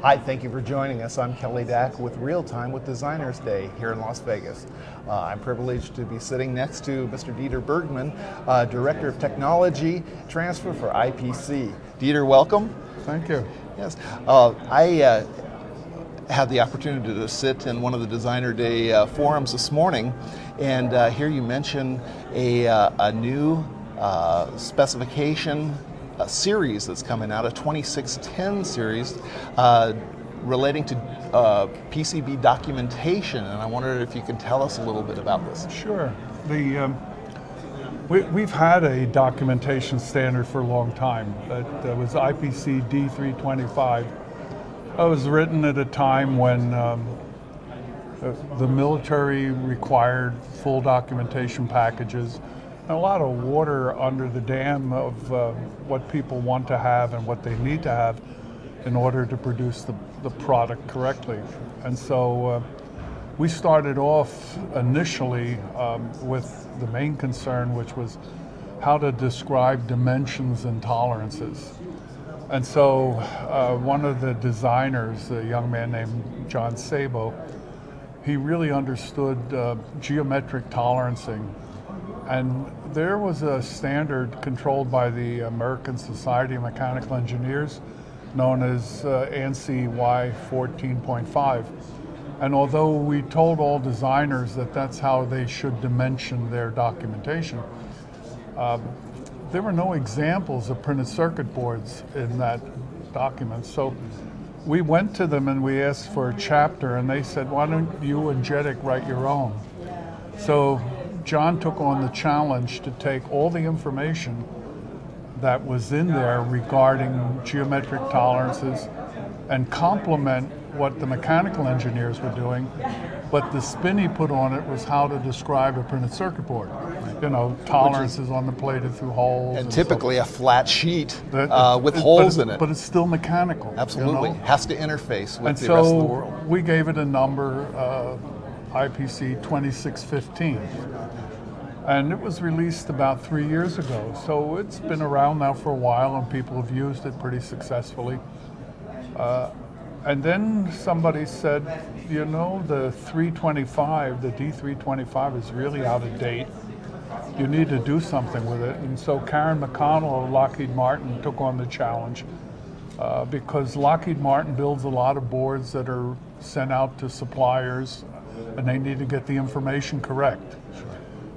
Hi, thank you for joining us. I'm Kelly Dack with Real Time with Designers Day here in Las Vegas. I'm privileged to be sitting next to Mr. Dieter Bergman, Director of Technology Transfer for IPC. Dieter, welcome. Thank you. Yes, I had the opportunity to sit in one of the Designer Day forums this morning, and here you mention a new specification series that's coming out, a 2610 series relating to PCB documentation, and I wondered if you could tell us a little bit about this. Sure. We've had a documentation standard for a long time. That was IPC D325. It was written at a time when the military required full documentation packages. A lot of water under the dam of what people want to have and what they need to have in order to produce the product correctly. And so we started off initially with the main concern, which was how to describe dimensions and tolerances. And so one of the designers, a young man named John Sabo, he really understood geometric tolerancing. And there was a standard controlled by the American Society of Mechanical Engineers known as ANSI Y14.5. And although we told all designers that that's how they should dimension their documentation, there were no examples of printed circuit boards in that document. So we went to them and we asked for a chapter, and they said, why don't you and JEDIC write your own? So John took on the challenge to take all the information that was in there regarding geometric tolerances and complement what the mechanical engineers were doing, but the spin he put on it was how to describe a printed circuit board. You know, tolerances on the plate through holes. And typically a flat sheet with holes in it. But it's still mechanical. Absolutely. You know? Has to interface with and the rest of the world. So we gave it a number, IPC 2615. And it was released about 3 years ago. So it's been around now for a while and people have used it pretty successfully. And then somebody said, you know, the 325, the D325 is really out of date. You need to do something with it. And so Karen McConnell of Lockheed Martin took on the challenge because Lockheed Martin builds a lot of boards that are sent out to suppliers and they need to get the information correct. Sure.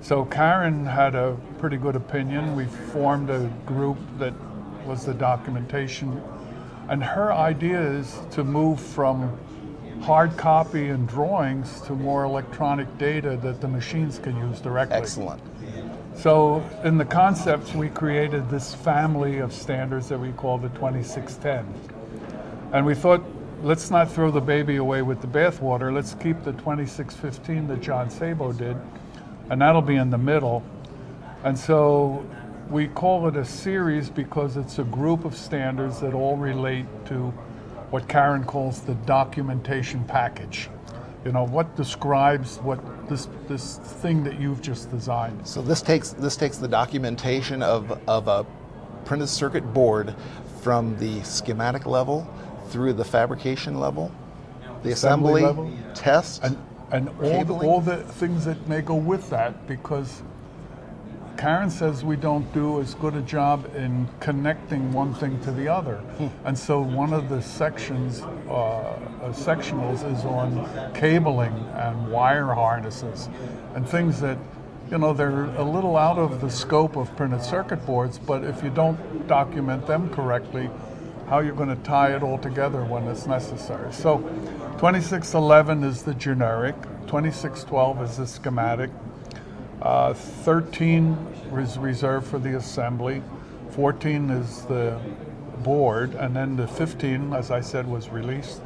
So Karen had a pretty good opinion. We formed a group that was the documentation. And her idea is to move from hard copy and drawings to more electronic data that the machines can use directly. Excellent. So in the concepts, we created this family of standards that we call the 2610. And we thought, let's not throw the baby away with the bathwater. Let's keep the 2615 that John Sabo did, and that'll be in the middle. And so we call it a series because it's a group of standards that all relate to what Karen calls the documentation package. You know, what describes what this thing that you've just designed. So this takes the documentation of a printed circuit board from the schematic level through the fabrication level, the assembly level, test, and all the things that may go with that, because Karen says we don't do as good a job in connecting one thing to the other. And so one of the sections, sectionals is on cabling and wire harnesses and things that, you know, they're a little out of the scope of printed circuit boards, but if you don't document them correctly, how you're going to tie it all together when it's necessary. So 2611 is the generic, 2612 is the schematic, 13 is reserved for the assembly, 14 is the board, and then the 15, as I said, was released.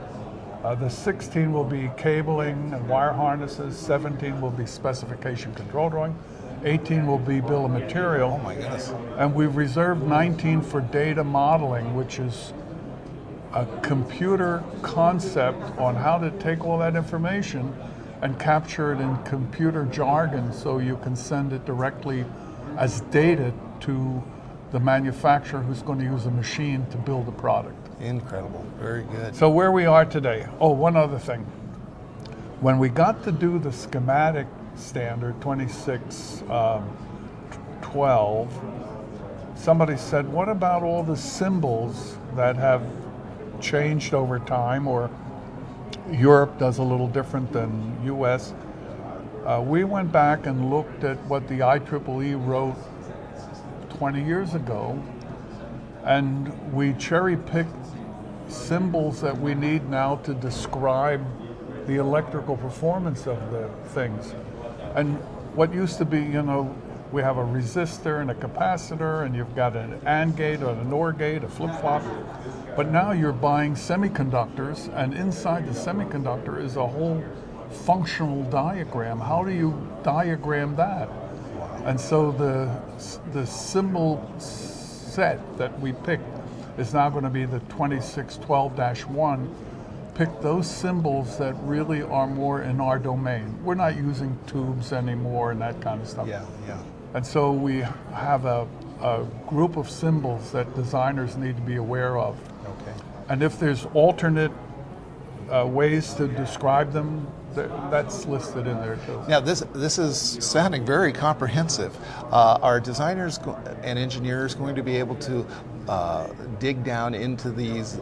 The 16 will be cabling and wire harnesses, 17 will be specification control drawing, 18 will be bill of material. Oh my goodness. And we've reserved 19 for data modeling, which is a computer concept on how to take all that information and capture it in computer jargon so you can send it directly as data to the manufacturer who's going to use a machine to build a product. Incredible. Very good. So where we are today. Oh, one other thing. When we got to do the schematic standard 2612, somebody said, what about all the symbols that have changed over time, or Europe does a little different than US? We went back and looked at what the IEEE wrote 20 years ago, and we cherry-picked symbols that we need now to describe the electrical performance of the things. And what used to be, we have a resistor and a capacitor, and you've got an AND gate or an OR gate, a flip-flop. But now you're buying semiconductors, and inside the semiconductor is a whole functional diagram. How do you diagram that? And so the symbol set that we picked is now going to be the 2612-1. Pick those symbols that really are more in our domain. We're not using tubes anymore and that kind of stuff. Yeah. And so we have a group of symbols that designers need to be aware of. Okay. And if there's alternate ways to describe them, that's listed in there too. Now this is sounding very comprehensive. Are designers and engineers going to be able to dig down into these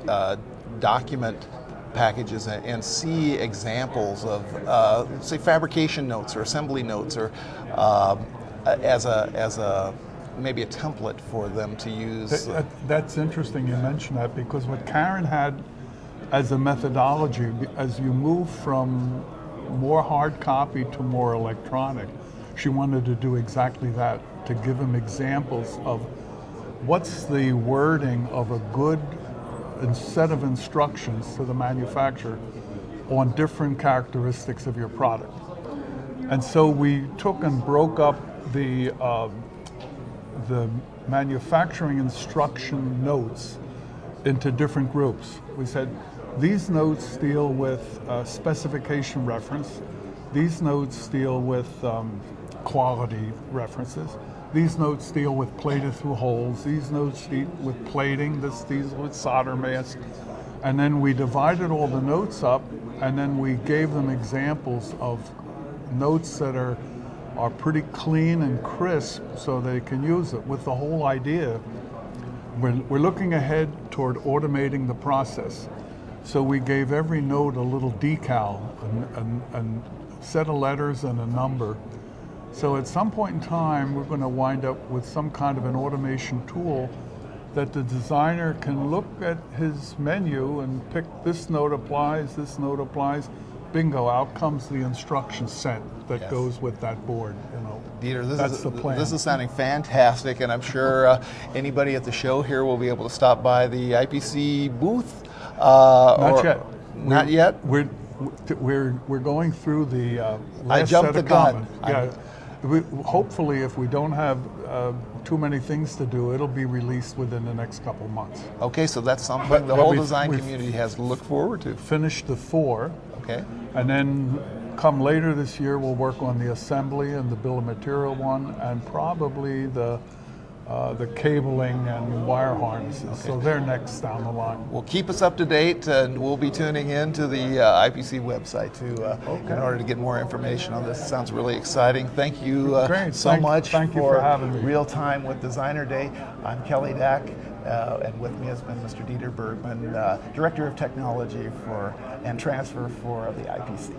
document packages and see examples of, say, fabrication notes or assembly notes, or as a maybe a template for them to use? That's interesting you mention that, because what Karen had as a methodology, as you move from more hard copy to more electronic, she wanted to do exactly that, to give them examples of what's the wording of a good set of instructions to the manufacturer on different characteristics of your product. And so we took and broke up the manufacturing instruction notes into different groups. We said, these notes deal with specification reference. These notes deal with quality references. These notes deal with plated through holes. These notes deal with plating. This deals with solder mask. And then we divided all the notes up, and then we gave them examples of notes that are pretty clean and crisp so they can use it, with the whole idea. We're looking ahead toward automating the process. So we gave every note a little decal, and set of letters and a number. So at some point in time, we're going to wind up with some kind of an automation tool that the designer can look at his menu and pick, this note applies, this note applies. Bingo, out comes the instruction set that goes with that board. Dieter, that's the plan. This is sounding fantastic, and I'm sure anybody at the show here will be able to stop by the IPC booth. Not yet. Not yet? We're going through the I last jumped set of the gun. comments. Yeah. Hopefully, if we don't have too many things to do, it'll be released within the next couple of months. Okay, so that's something the whole design community has to look forward to. Finish the 4. Okay. And then come later this year, we'll work on the assembly and the bill of material one, and probably the cabling and wire harnesses. Okay. So they're next down the line. Well, keep us up to date, and we'll be tuning in to the IPC website in order to get more information on this. It sounds really exciting. Thank you so much for having me. Real Time with Designer Day. I'm Kelly Dack, and with me has been Mr. Dieter Bergman, Director of Technology and Transfer for the IPC.